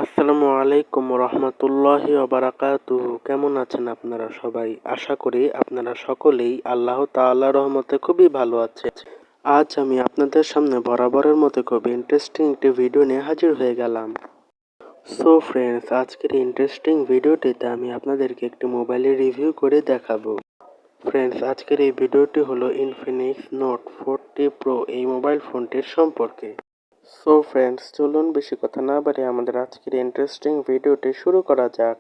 আসসালামু আলাইকুম রহমতুল্লাহি ওবারাকাতুহু। কেমন আছেন আপনারা সবাই? আশা করি আপনারা সকলেই আল্লাহ তাআলার রহমতে খুবই ভালো আছেন। আজ আমি আপনাদের সামনে বরাবরের মতো খুবই ইন্টারেস্টিং একটি ভিডিও নিয়ে হাজির হয়ে গেলাম। সো ফ্রেন্ডস, আজকের ইন্টারেস্টিং ভিডিওটিতে আমি আপনাদেরকে একটি মোবাইলের রিভিউ করে দেখাবো। ফ্রেন্ডস, আজকের এই ভিডিওটি হলো ইনফিনিক্স নোট 40 প্রো এই মোবাইল ফোনটির সম্পর্কে। সো ফ্রেন্ডস, চলুন বেশি কথা না বাড়িয়ে আমাদের আজকের ইন্টারেস্টিং ভিডিওটি শুরু করা যাক।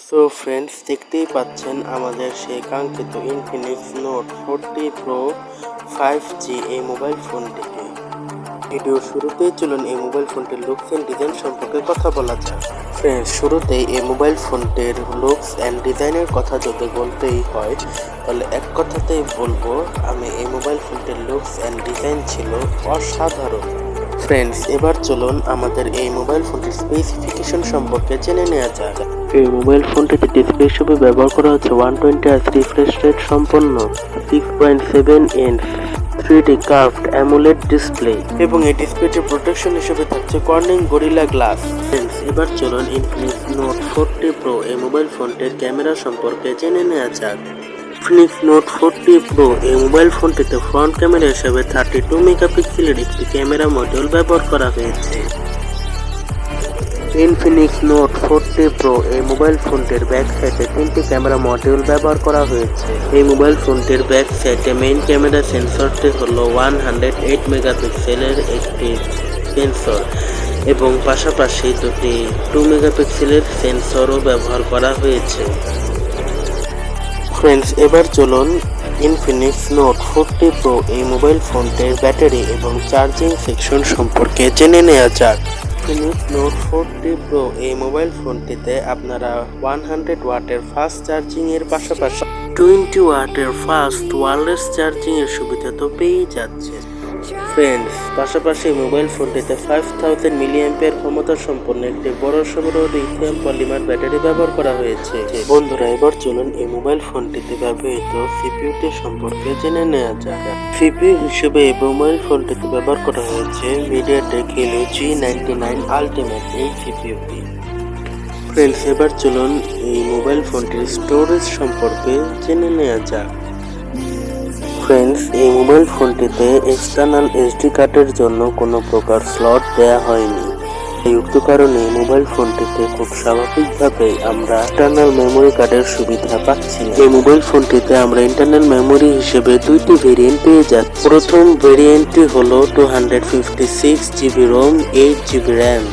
সো ফ্রেন্ডস, দেখতেই পাচ্ছেন আমাদের সেই কাঙ্ক্ষিত ইনফিনিক্স নোট 40 প্রো 5G এই মোবাইল ফোনটিকে। ভিডিওর শুরুতেই চলুন এই মোবাইল ফোনটির লুকস অ্যান্ড ডিজাইন সম্পর্কে কথা বলা যাক। ফ্রেন্ডস, শুরুতেই এই মোবাইল ফোনটির লুকস অ্যান্ড ডিজাইনের কথা যদি বলতেই হয় তাহলে এক কথাতেই বলবো আমি এই মোবাইল ফোনটির লুকস অ্যান্ড ডিজাইন ছিল অসাধারণ। ফ্রেন্ডস, এবার চলুন আমাদের এই মোবাইল ফোনটির স্পেসিফিকেশন সম্পর্কে জেনে নেওয়া যাক। এই মোবাইল ফোনটিতে ডিসপ্লে হিসেবে ব্যবহার করা হচ্ছে 120 Hz রিফ্রেশ রেট সম্পন্ন 6.7 inch 3D curved AMOLED display এবং এই ডিসপ্লেটির প্রোটেকশন হিসেবে থাকছে কর্নিং গরিলা গ্লাস। ফ্রেন্ডস, এবার চলুন ইনফিনিক্স নোট 40 প্রো এই মোবাইল ফোনটির ক্যামেরা সম্পর্কে জেনে নেওয়া যাক। ইনফিনিক্স নোট 40 প্রো এই মোবাইল ফোনটিতে ফ্রন্ট ক্যামেরা হিসেবে 32 মেগাপিক্সেলের একটি ক্যামেরা মডিউল ব্যবহার করা হয়েছে। ইনফিনিক্স নোট 40 প্রো এই মোবাইল ফোনটির ব্যাক সাইডে 3টি ক্যামেরা মডিউল ব্যবহার করা হয়েছে। এই মোবাইল ফোনটির ব্যাক সাইডে মেইন ক্যামেরা সেন্সরটি হলো 108 মেগাপিক্সেলের একটি সেন্সর এবং পাশাপাশি দুটি 2 মেগাপিক্সেলের সেন্সরও ব্যবহার করা হয়েছে। ফ্রেন্ডস, এবার চলুন ইনফিনিক্স নোট 40 প্রো এই মোবাইল ফোনটির ব্যাটারি এবং চার্জিং সেকশন সম্পর্কে জেনে নেওয়া যাক। ইনফিনিক্স নোট 40 প্রো এই মোবাইল ফোনটিতে আপনারা 100 ওয়াটের ফাস্ট চার্জিং এর পাশাপাশি 20 ওয়াটের ফাস্ট ওয়্যারলেস চার্জিং এর সুবিধা তো পেয়েই যাচ্ছে। ফ্রেন্ডস, পাশাপাশি মোবাইল ফোনটিতে 5000 মিলিঅ্যাম্পিয়ার ক্ষমতা সম্পন্ন একটি বড়সড় লিথিয়াম পলিমার ব্যাটারি ব্যবহার করা হয়েছে। বন্ধুরা, এবার চলুন এই মোবাইল ফোনটিতে ব্যবহৃত সিপিইউটি সম্পর্কে জেনে নেওয়া যাক। সিপিইউ হিসেবে এই মোবাইল ফোনটিতে ব্যবহার করা হয়েছে মিডিয়াটেক হেলিও G99 আলটিমেট এই সিপিইউটি। ফ্রেন্ডস, এবার চলুন এই মোবাইল ফোনটির স্টোরেজ সম্পর্কে জেনে নেওয়া যাক। ফ্রেন্ডস, এই মোবাইল ফোনটিতে এক্সটার্নাল এসডি কার্ডের জন্য কোনো প্রকার স্লট দেয়া হয়নি। এই উক্ত কারণে মোবাইল ফোনটিতে খুব স্বাভাবিকভাবে আমরা এক্সটার্নাল মেমোরি কার্ডের সুবিধা পাচ্ছি। এই মোবাইল ফোনটিতে আমরা ইন্টারনাল মেমোরি হিসেবে দুইটি ভেরিয়েন্ট পেয়ে যাচ্ছি। প্রথম ভেরিয়েন্টটি হলো 256GB রোম 8GB র্যাম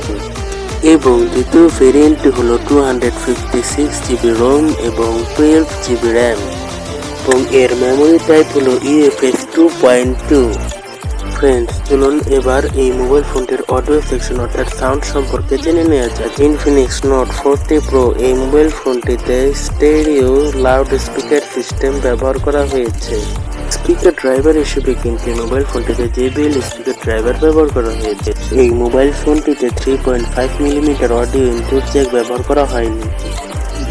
এবং দ্বিতীয় ভেরিয়েন্টটি হলো 256GB রোম এবং 12GB র্যাম এবং এর মেমোরি টাইপ হলো UFS 2.2। ফ্রেন্ডস, চলুন এবার এই মোবাইল ফোনটির অডিও সেকশন অর্থাৎ সাউন্ড সম্পর্কে জেনে নেওয়া যাক। ইনফিনিক্স নোট 40 প্রো এই মোবাইল ফোনটিতে স্টেরিও লাউড স্পিকার সিস্টেম ব্যবহার করা হয়েছে। স্পিকার ড্রাইভার হিসেবে কিন্তু এই মোবাইল ফোনটিতে JBL স্পিকার ড্রাইভার ব্যবহার করা হয়েছে। এই মোবাইল ফোনটিতে 3.5 মিলিমিটার অডিও ইনপুট জ্যাক ব্যবহার করা হয়নি।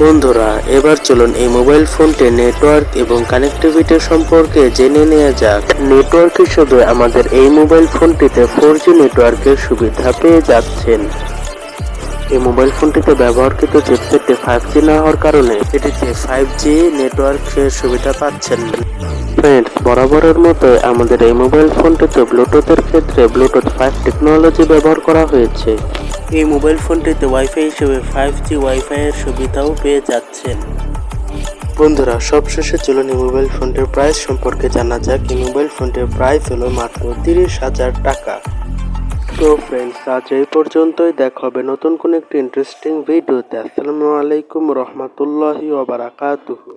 বন্ধুরা, এবার চলুন এই মোবাইল ফোনটির নেটওয়ার্ক এবং কানেক্টিভিটি সম্পর্কে জেনে নেওয়া যাক। নেটওয়ার্ক হিসেবে আমাদের এই মোবাইল ফোনটিতে 4G নেটওয়ার্কের সুবিধা পেয়ে যাচ্ছেন। এই মোবাইল ফোনটিতে ব্যবহারকৃত চিপসেটটি 5G না হওয়ার কারণে এটিতে 5G নেটওয়ার্কের সুবিধা পাচ্ছেন। ফ্রেন্ডস, বরাবরের মতো আমাদের এই মোবাইল ফোনটিতে ব্লুটুথের ক্ষেত্রে ব্লুটুথ 5 টেকনোলজি ব্যবহার করা হয়েছে। এই মোবাইল ফোনটিতে ওয়াইফাই হিসেবে 5G ওয়াইফাই এর সুবিধাও পেয়ে যাচ্ছেন। বন্ধুরা, সবশেষে চলুন এই মোবাইল ফোনটির প্রাইস সম্পর্কে জানা যাক। এই মোবাইল ফোনটির প্রাইস হলো মাত্র 30,000 টাকা। তো ফ্রেন্ডস, আজ এই পর্যন্তই। দেখা হবে নতুন কোনো একটি ইন্টারেস্টিং ভিডিওতে। আসসালামু আলাইকুম রহমতুল্লাহি ওয়া বারাকাতুহু।